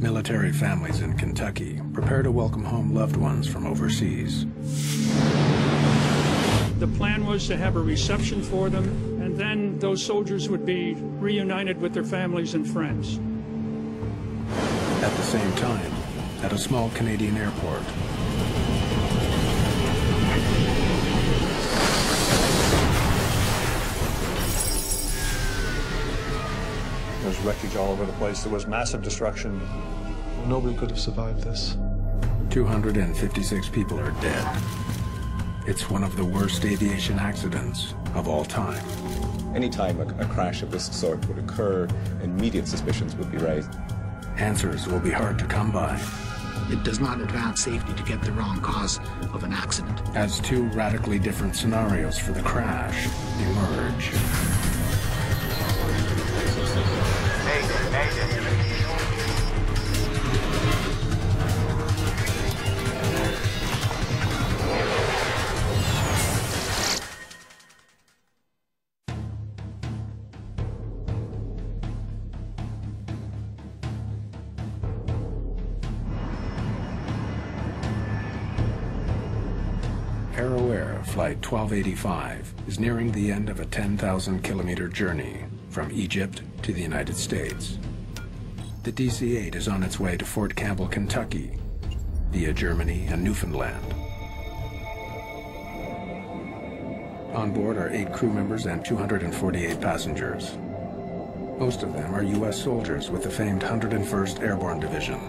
Military families in Kentucky prepare to welcome home loved ones from overseas. The plan was to have a reception for them, and then those soldiers would be reunited with their families and friends. At the same time, at a small Canadian airport, There's wreckage all over the place. There was massive destruction. Nobody could have survived this. 256 people are dead. It's one of the worst aviation accidents of all time. Anytime a crash of this sort would occur, immediate suspicions would be raised. Answers will be hard to come by. It does not advance safety to get the wrong cause of an accident. As two radically different scenarios for the crash emerge. Arrow Air Flight 1285 is nearing the end of a 10,000-kilometer journey from Egypt to the United States. The DC-8 is on its way to Fort Campbell, Kentucky, via Germany and Newfoundland. On board are 8 crew members and 248 passengers. Most of them are U.S. soldiers with the famed 101st Airborne Division,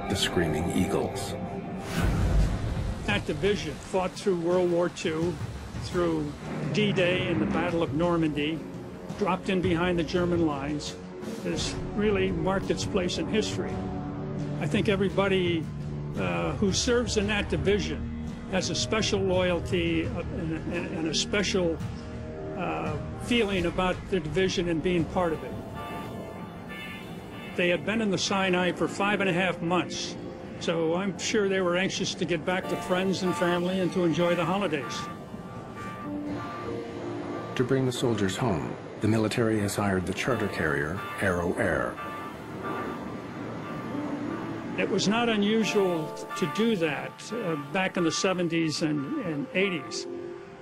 the Screaming Eagles. That division fought through World War II, through D-Day and the Battle of Normandy, dropped in behind the German lines, has really marked its place in history. I think everybody who serves in that division has a special loyalty and a special feeling about the division and being part of it. They had been in the Sinai for 5.5 months. So I'm sure they were anxious to get back to friends and family and to enjoy the holidays. To bring the soldiers home, the military has hired the charter carrier Arrow Air. It was not unusual to do that back in the 70s and 80s,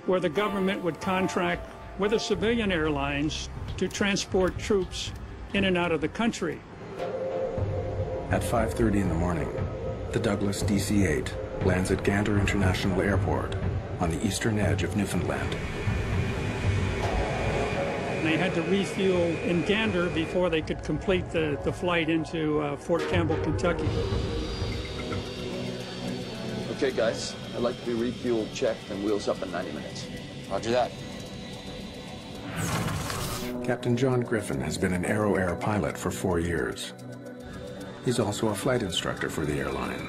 where the government would contract with the civilian airlines to transport troops in and out of the country. At 5:30 in the morning, the Douglas DC-8 lands at Gander International Airport on the eastern edge of Newfoundland. They had to refuel in Gander before they could complete the flight into Fort Campbell, Kentucky. Okay, guys, I'd like to be refueled, checked, and wheels up in 90 minutes. Roger that. Captain John Griffin has been an Arrow Air pilot for 4 years. He's also a flight instructor for the airline.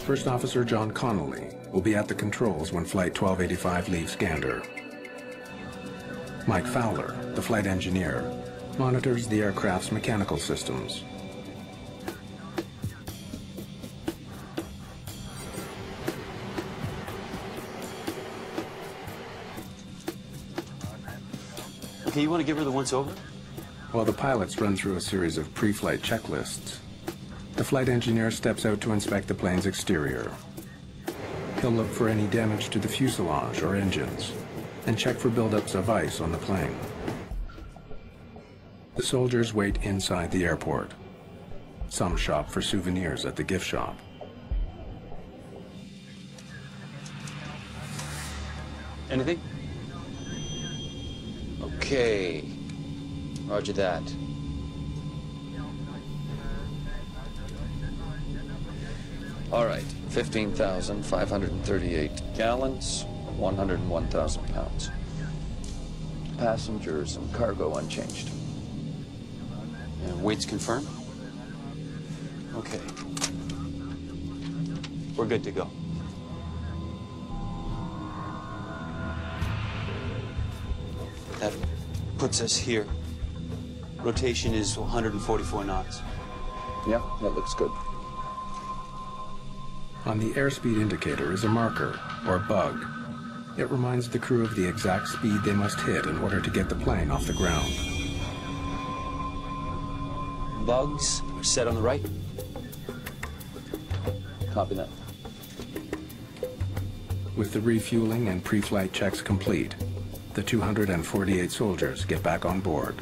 First Officer John Connolly will be at the controls when Flight 1285 leaves Gander. Mike Fowler, the flight engineer, monitors the aircraft's mechanical systems. Okay, you want to give her the once over? While the pilots run through a series of pre-flight checklists, the flight engineer steps out to inspect the plane's exterior. He'll look for any damage to the fuselage or engines and check for buildups of ice on the plane. The soldiers wait inside the airport. Some shop for souvenirs at the gift shop. Anything? Okay. Roger that. All right, 15,538 gallons, 101,000 pounds. Passengers and cargo unchanged. And weight's confirmed? Okay. We're good to go. That puts us here. Rotation is 144 knots. Yeah, that looks good. On the airspeed indicator is a marker, or bug. It reminds the crew of the exact speed they must hit in order to get the plane off the ground. bugs are set on the right. Copy that. With the refueling and pre-flight checks complete, the 248 soldiers get back on board.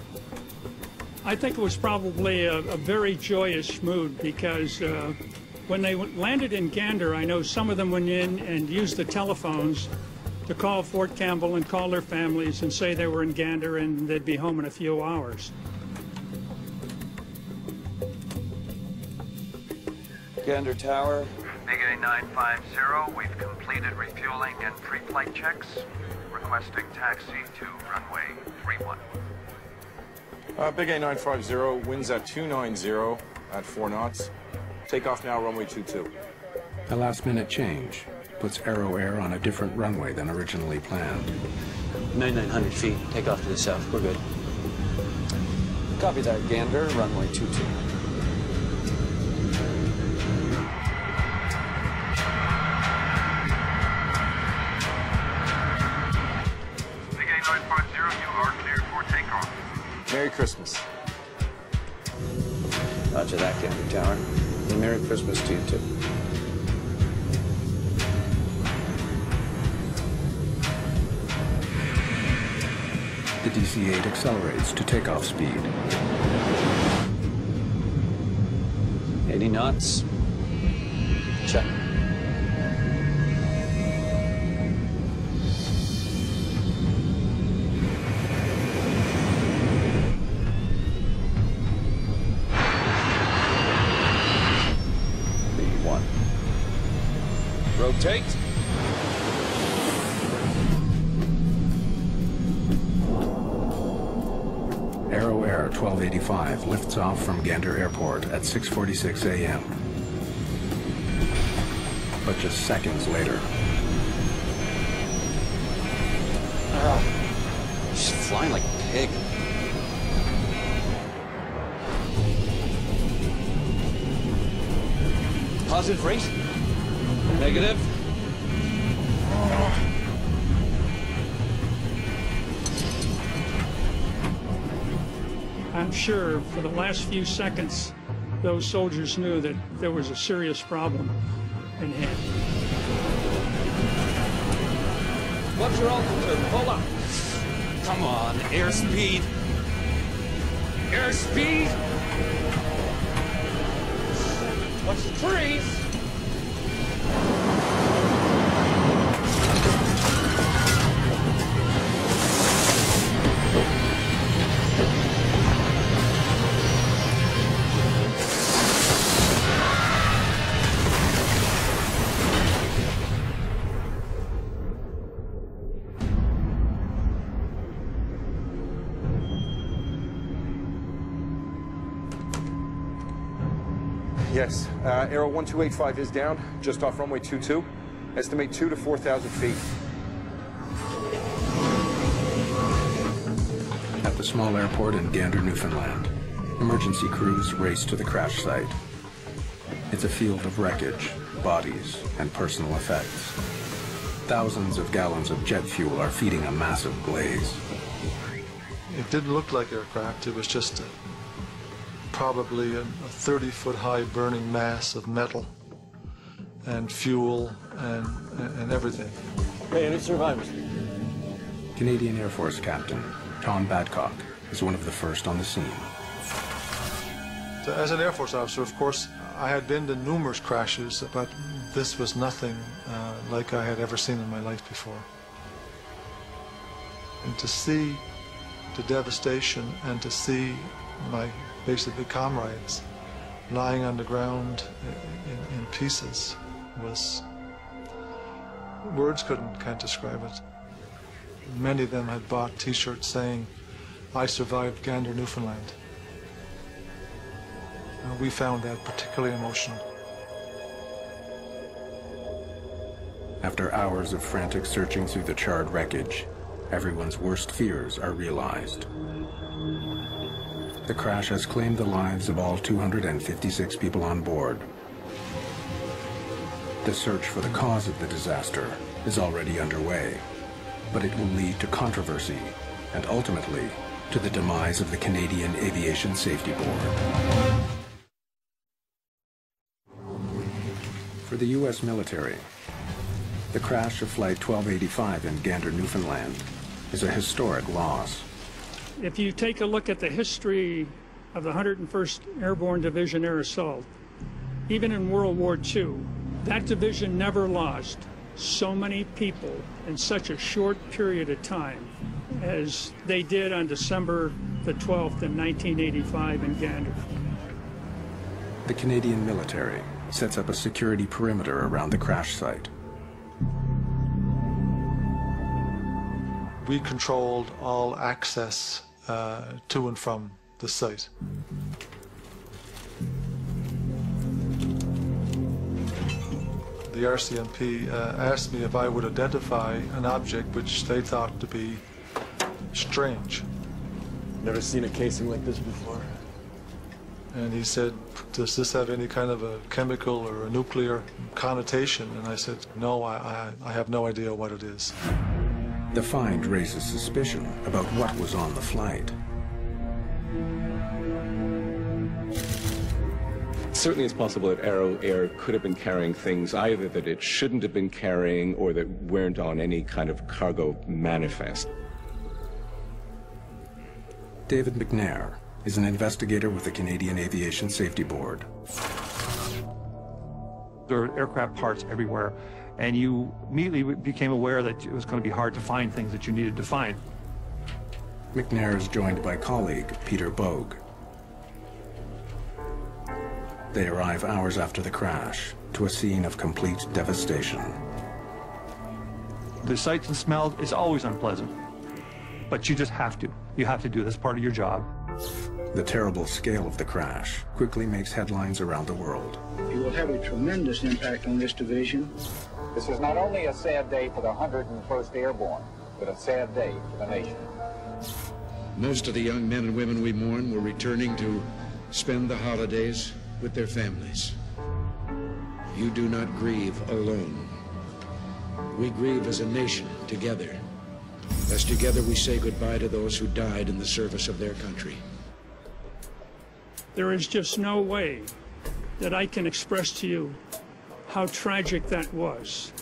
I think it was probably a very joyous mood because when they landed in Gander, I know some of them went in and used the telephones to call Fort Campbell and call their families and say they were in Gander and they'd be home in a few hours. Gander Tower. Big A 950, we've completed refueling and pre-flight checks. Requesting taxi to runway 31. Big A 950, winds at 290 at 4 knots. Takeoff now, runway 22. A last-minute change puts Arrow Air on a different runway than originally planned. 9,900 feet. Take off to the south. We're good. Copy that, Gander, runway 22. Big A 950, you are cleared for takeoff. Merry Christmas. Roger that, Gander Tower. And Merry Christmas to you, too. The DC-8 accelerates to takeoff speed. 80 knots. Check. B1. Rotate. Arrow Air 1285 lifts off from Gander Airport at 6:46 a.m. But just seconds later, She's flying like a pig. Positive rate? Negative? I'm sure for the last few seconds, those soldiers knew that there was a serious problem in hand. What's your altitude? Pull up. Come on, airspeed. Airspeed. Watch the trees. Yes, Arrow 1285 is down, just off runway 22. Estimate 2,000 to 4,000 feet. at the small airport in Gander, Newfoundland, emergency crews race to the crash site. It's a field of wreckage, bodies, and personal effects. Thousands of gallons of jet fuel are feeding a massive blaze. It didn't look like aircraft. It was just probably a 30-foot high burning mass of metal and fuel and everything. Hey, any survivors? Canadian Air Force Captain Tom Badcock is one of the first on the scene. As an Air Force officer, of course, I had been to numerous crashes, but this was nothing like I had ever seen in my life before. And to see the devastation and to see my basically comrades lying on the ground in pieces was, words can't describe it. Many of them had bought t-shirts saying, "I survived Gander, Newfoundland." And we found that particularly emotional. After hours of frantic searching through the charred wreckage, everyone's worst fears are realized. The crash has claimed the lives of all 256 people on board. The search for the cause of the disaster is already underway, but it will lead to controversy and ultimately to the demise of the Canadian Aviation Safety Board. For the U.S. military, the crash of Flight 1285 in Gander, Newfoundland is a historic loss. If you take a look at the history of the 101st Airborne Division Air Assault, even in World War II, that division never lost so many people in such a short period of time as they did on December the 12th in 1985 in Gander. The Canadian military sets up a security perimeter around the crash site. We controlled all access to and from the site. The RCMP asked me if I would identify an object which they thought to be strange. Never seen a casing like this before. And he said, does this have any kind of a chemical or a nuclear connotation? And I said, no, I have no idea what it is. The find raises suspicion about what was on the flight. Certainly it's possible that Arrow Air could have been carrying things either that it shouldn't have been carrying or that weren't on any kind of cargo manifest. David McNair is an investigator with the Canadian Aviation Safety Board. There are aircraft parts everywhere, and you immediately became aware that it was going to be hard to find things that you needed to find. McNair is joined by colleague Peter Bogue. They arrive hours after the crash to a scene of complete devastation. The sights and smell is always unpleasant, but you just have to. You have to do this part of your job. The terrible scale of the crash quickly makes headlines around the world. It will have a tremendous impact on this division. This is not only a sad day for the 101st Airborne, but a sad day for the nation. Most of the young men and women we mourn were returning to spend the holidays with their families. You do not grieve alone. We grieve as a nation together, as together we say goodbye to those who died in the service of their country. There is just no way that I can express to you how tragic that was,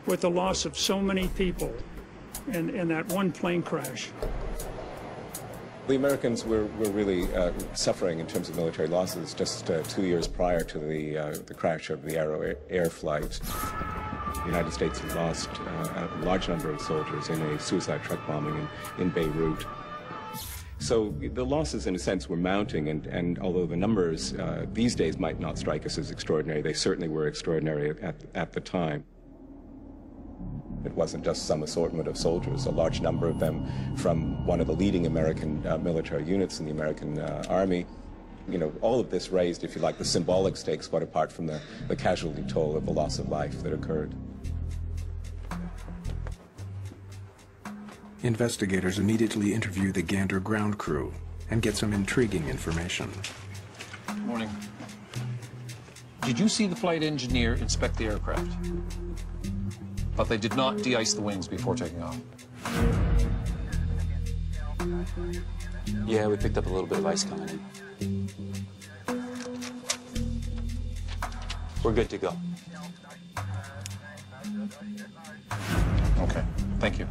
with the loss of so many people in that one plane crash. The Americans were really suffering in terms of military losses. Just 2 years prior to the crash of the Arrow Air flight, the United States had lost a large number of soldiers in a suicide truck bombing in Beirut. So the losses, in a sense, were mounting, and although the numbers these days might not strike us as extraordinary, they certainly were extraordinary at the time. It wasn't just some assortment of soldiers, a large number of them from one of the leading American military units in the American Army. You know, all of this raised, if you like, the symbolic stakes, quite apart from the casualty toll of the loss of life that occurred. Investigators immediately interview the Gander ground crew and get some intriguing information. Good morning. Did you see the flight engineer inspect the aircraft? But they did not de-ice the wings before taking off. Yeah, we picked up a little bit of ice coming in. We're good to go. Okay, thank you.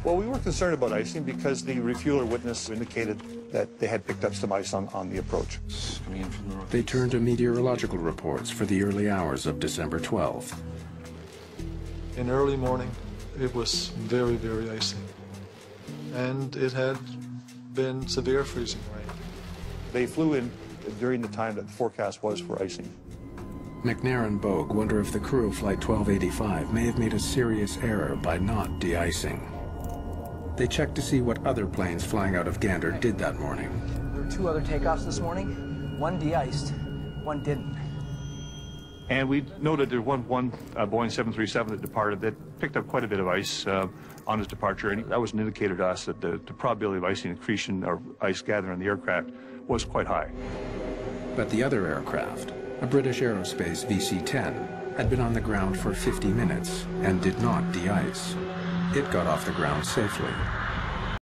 Well, we were concerned about icing because the refueler witness indicated that they had picked up some ice on the approach. They turn to meteorological reports for the early hours of December 12th. In early morning, it was very, very icy. And it had been severe freezing rain. They flew in during the time that the forecast was for icing. McNair and Bogue wonder if the crew of Flight 1285 may have made a serious error by not de-icing. They check to see what other planes flying out of Gander did that morning. There were 2 other takeoffs this morning. One de-iced, one didn't. And we noted there was one Boeing 737 that departed that picked up quite a bit of ice on its departure, and that was an indicator to us that the probability of icing accretion or ice gathering on the aircraft was quite high. But the other aircraft, a British Aerospace VC-10, had been on the ground for 50 minutes and did not de-ice. It got off the ground safely.